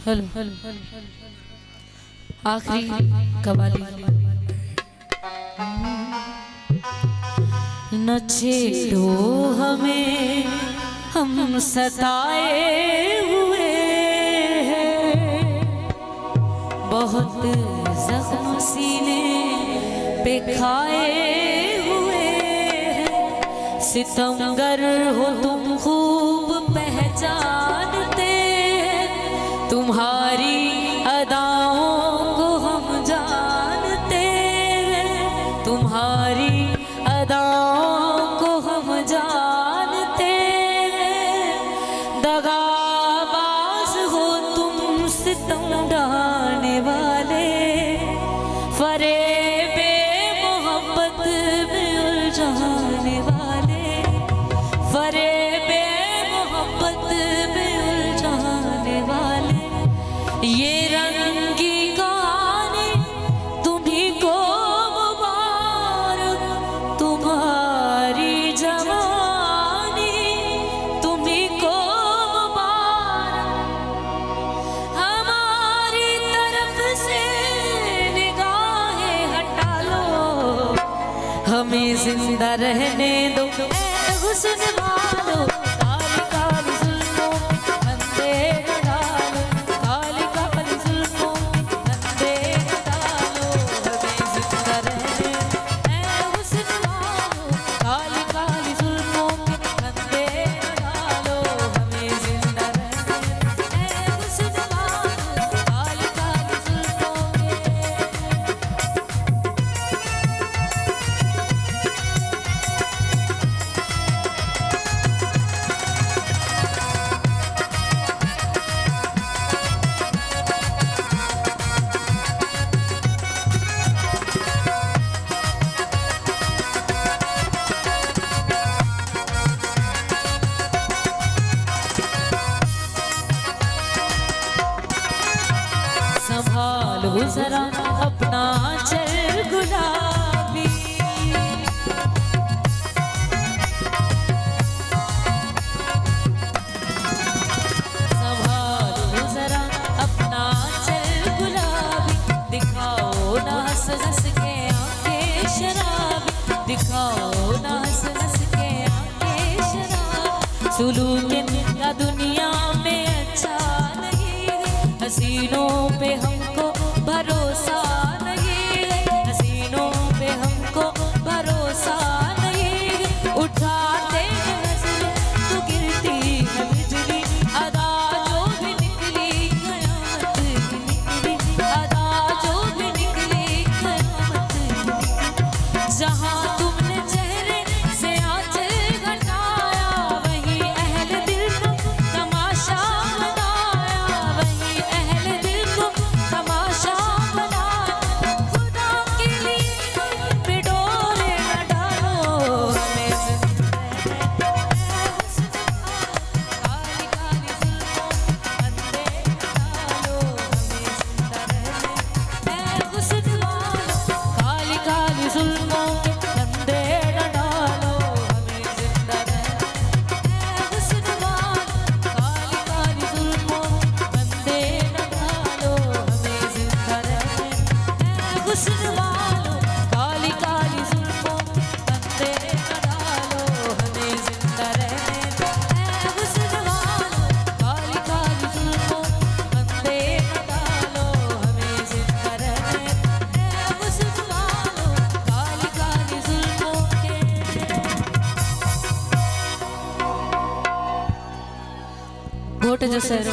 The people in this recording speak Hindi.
हेलो आखिरी कवाली। न छेड़ो हमें, हम सताए हुए हैं, बहुत जख्म सीने पे खाए हुए हैं। सितमगर हो तुम खूब पहचानते हैं, तुम्हारी अदाओं को हम जानते हैं, तुम्हारी अदाओं को हम जानते हैं। दगाबाज हो तुम, सितम ढाने वाले, फरेबे मोहब्बत में उलझाने वाले, फरेबे मोहब्बत में उलझाने वाले। ये रंगी कहानी तुम्हीं को मुबारक, तुम्हारी जवानी तुम्हीं को मुबारक। हमारी तरफ से निगाहें हटा लो, हमें जिंदा रहने दो ऐ हुस्न वालो। काली काली जुल्फों फंदे न डालो, काली काली जुल्फों फंदे न डालो, हमें जिंदा रहने ऐ हुस्न वालो। काली काली जुल्फों फंदे न डालो, हमें जिंदा रहने ऐ हुस्न वालो। काली काली जुल्फों संभालो जरा अपना चल गुलाबी, संभालो जरा अपना चल गुलाबी। दिखाओ ना हंस हंस के आंखें शराबी, दिखाओ ना हंस हंस के आंखें शराबी। सुलूक का दुनिया में अच्छा नहीं है, हसीनों पे हमको भरोसा नहीं है, हसीनों पे हमको भरोसा नहीं है। उठाते हैं नजर तो गिरती है बिजली, अदा जो भी निकली कयामत निकली, अदा जो भी निकली कयामत निकली। जहाँ तुमने चेहरे से आंचल घटाया, वहीं अहले दिल को तमाशा बनाया, वहीं अहले दिल को तमाशा बनाया। खुदा के लिए पे डोरे न डालो, हमें जिंदा रहने ऐ हुस्न वालो। काली काली जुल्फों फंदे न डालो, हमें जिंदा रहने ऐ हुस्न वालो। काली काली जुल्फों फंदे न डालो, हमें जिंदा रहने ऐ हुस्न वालो। काली काली जुल्फों फंदे न डालो, हमें जिंदा रहने ऐ हुस्न वालो। काली काली जुल्फों फंदे न डालो, हमें जिंदा रहने ऐ हुस्न वालो। काली काली जुल्फों फंदे न डालो, हमें जिंदा रहने ऐ हुस्न वालो। काली काली जुल्फों के घोट जो सर